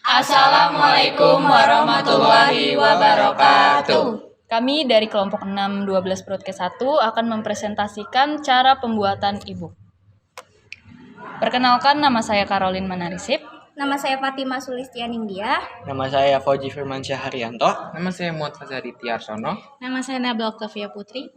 Assalamualaikum warahmatullahi wabarakatuh. Kami dari kelompok 612 Broadcast 1 akan mempresentasikan cara pembuatan e-book. Perkenalkan, nama saya Caroline Manarisip. Nama saya Fatima Sulistianingdia. Nama saya Fauji Firmansyah Haryanto. Nama saya Muhammad Fazari Tiarsono. Nama saya Nabila Octavia Putri.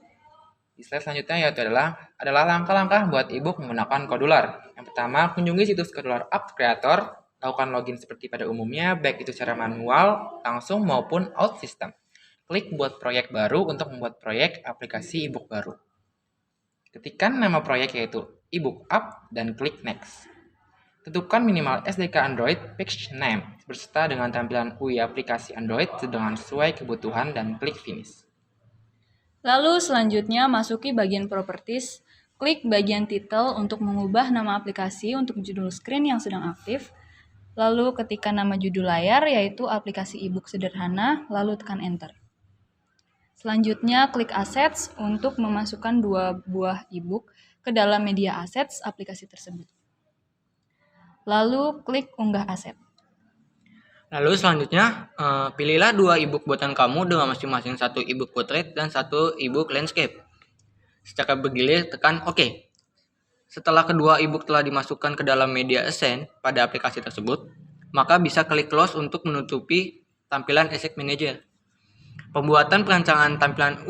Di slide selanjutnya yaitu adalah langkah-langkah buat e-book menggunakan Kodular. Yang pertama, kunjungi situs Kodular App Creator. Lakukan login seperti pada umumnya, baik itu secara manual, langsung maupun out system. Klik buat proyek baru untuk membuat proyek aplikasi e-book baru. Ketikkan nama proyek yaitu e-book app dan klik next. Tentukan minimal SDK Android page name beserta dengan tampilan UI aplikasi Android dengan sesuai kebutuhan dan klik finish. Lalu selanjutnya masuki bagian properties, klik bagian title untuk mengubah nama aplikasi untuk judul screen yang sedang aktif. Lalu ketikkan nama judul layar yaitu aplikasi e-book sederhana, lalu tekan enter. Selanjutnya klik assets untuk memasukkan 2 buah e-book ke dalam media assets aplikasi tersebut. Lalu klik unggah aset. Lalu selanjutnya, pilihlah 2 e-book buatan kamu dengan masing-masing 1 e-book portrait dan 1 e-book landscape. Secara bergilir, tekan OK. Setelah kedua e-book telah dimasukkan ke dalam media assign pada aplikasi tersebut, maka bisa klik close untuk menutupi tampilan Asset Manager. Pembuatan perancangan tampilan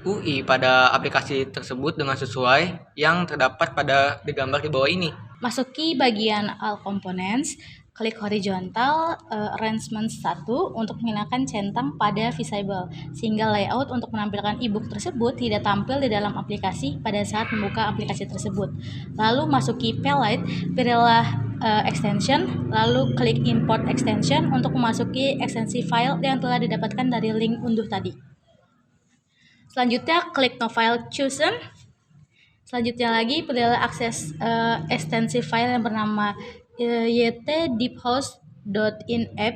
UI pada aplikasi tersebut dengan sesuai yang terdapat pada digambar di bawah ini. Masuki bagian All Components, klik horizontal arrangement 1 untuk menghilangkan centang pada visible, sehingga layout untuk menampilkan e-book tersebut tidak tampil di dalam aplikasi pada saat membuka aplikasi tersebut. Lalu masuki palette, pilihlah extension, lalu klik import extension untuk memasuki ekstensi file yang telah didapatkan dari link unduh tadi. Selanjutnya klik no file chosen. Selanjutnya lagi pilihlah akses ekstensi file yang bernama ytdeephouse.inapp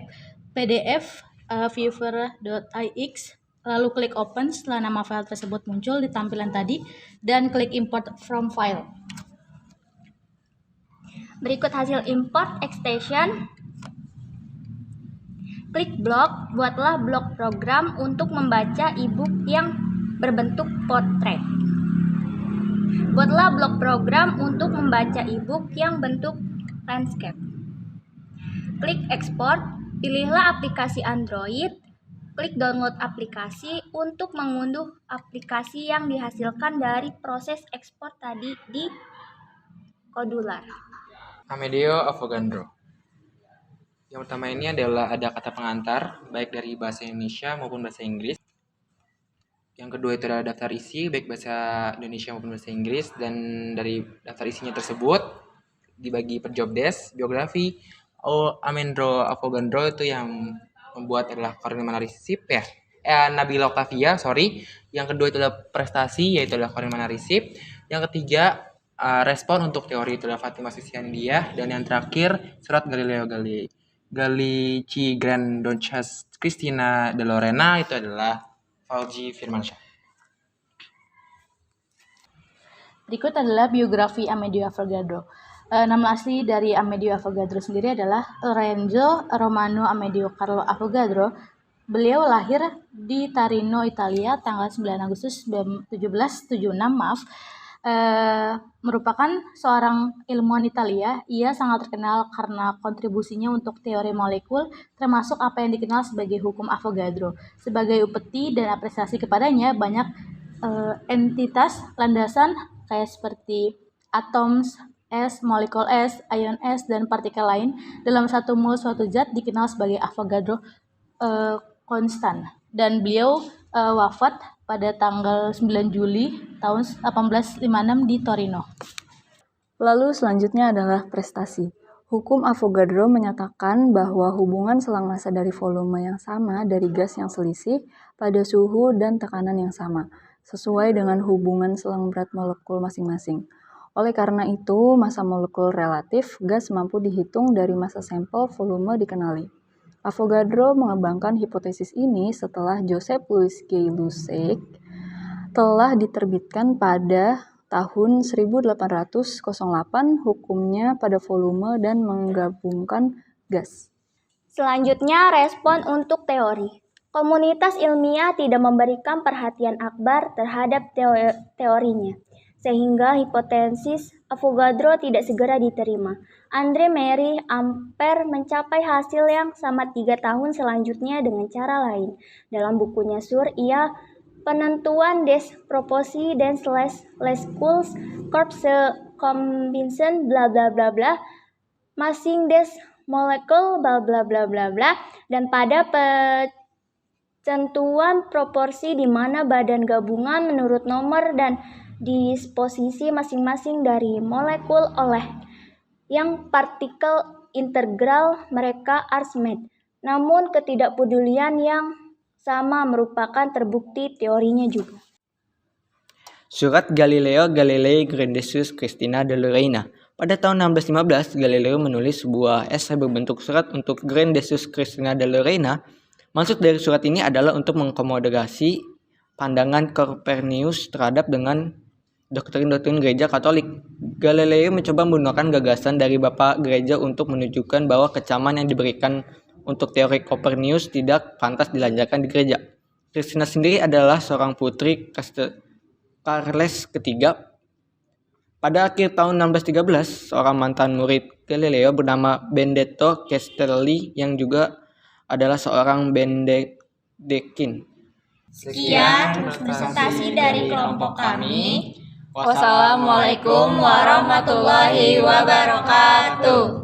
pdf viewer.ix, lalu klik open setelah nama file tersebut muncul di tampilan tadi dan klik import from file. Berikut hasil import extension. Klik blok, buatlah blok program untuk membaca e-book yang berbentuk portrait. Buatlah blok program untuk membaca e-book yang bentuk landscape. Klik export, pilihlah aplikasi Android, klik download aplikasi untuk mengunduh aplikasi yang dihasilkan dari proses ekspor tadi di Kodular. Amedeo Avogadro. Yang pertama ini adalah ada kata pengantar, baik dari bahasa Indonesia maupun bahasa Inggris. Yang kedua itu adalah daftar isi, baik bahasa Indonesia maupun bahasa Inggris. Dan dari daftar isinya tersebut dibagi per job desk, biografi. Amedeo Avogadro itu yang membuat adalah Caroline Manarisip ya. Nabila Octavia, Yang kedua itu adalah prestasi, yaitu adalah Caroline Manarisip. Yang ketiga, respon untuk teori itu adalah Fatima Sulistianingdia. Dan yang terakhir, surat Galileo Galilei Grandonchas Cristina de Lorena itu adalah Fauji Firmansyah. Berikut adalah biografi Amedeo Avogadro. Nama asli dari Amedeo Avogadro sendiri adalah Lorenzo Romano Amedeo Carlo Avogadro. Beliau lahir di Torino, Italia tanggal 9 Agustus 1776, merupakan seorang ilmuwan Italia. Ia sangat terkenal karena kontribusinya untuk teori molekul, termasuk apa yang dikenal sebagai hukum Avogadro. Sebagai upeti dan apresiasi kepadanya, banyak entitas landasan kayak seperti atom es, molekul es, ion es, dan partikel lain dalam satu mol suatu zat dikenal sebagai Avogadro konstan. Dan beliau wafat pada tanggal 9 Juli tahun 1856 di Torino. Lalu selanjutnya adalah prestasi. Hukum Avogadro menyatakan bahwa hubungan selang massa dari volume yang sama dari gas yang selisih pada suhu dan tekanan yang sama, sesuai dengan hubungan selang berat molekul masing-masing. Oleh karena itu, massa molekul relatif gas mampu dihitung dari massa sampel volume dikenali. Avogadro mengembangkan hipotesis ini setelah Joseph Louis Gay-Lussac telah diterbitkan pada tahun 1808 hukumnya pada volume dan menggabungkan gas. Selanjutnya, respon untuk teori. Komunitas ilmiah tidak memberikan perhatian akbar terhadap teorinya, sehingga hipotesis Avogadro tidak segera diterima. Andre Marie Ampère mencapai hasil yang sama 3 tahun selanjutnya dengan cara lain. Dalam bukunya Sur, ia penentuan des proporsi dan les schools corps combination bla bla bla bla masing des molekul bla bla bla bla bla, dan pada tentuan proporsi di mana badan gabungan menurut nomor dan disposisi masing-masing dari molekul oleh yang partikel integral mereka Archimedes. Namun ketidakpedulian yang sama merupakan terbukti teorinya juga. Surat Galileo Galilei Grandiosus Christina de Lorena. Pada tahun 1615, Galileo menulis sebuah esai berbentuk surat untuk Grandiosus Christina de Lorena. Maksud dari surat ini adalah untuk mengakomodasi pandangan Copernicus terhadap dengan doktrin-doktrin gereja Katolik. Galileo mencoba menggunakan gagasan dari Bapak Gereja untuk menunjukkan bahwa kecaman yang diberikan untuk teori Copernicus tidak pantas dilanjutkan di gereja. Christina sendiri adalah seorang putri Charles III. Pada akhir tahun 1613, seorang mantan murid Galileo bernama Benedetto Castelli yang juga adalah seorang Benedictine. Sekian presentasi dari kelompok kami. Wassalamualaikum warahmatullahi wabarakatuh.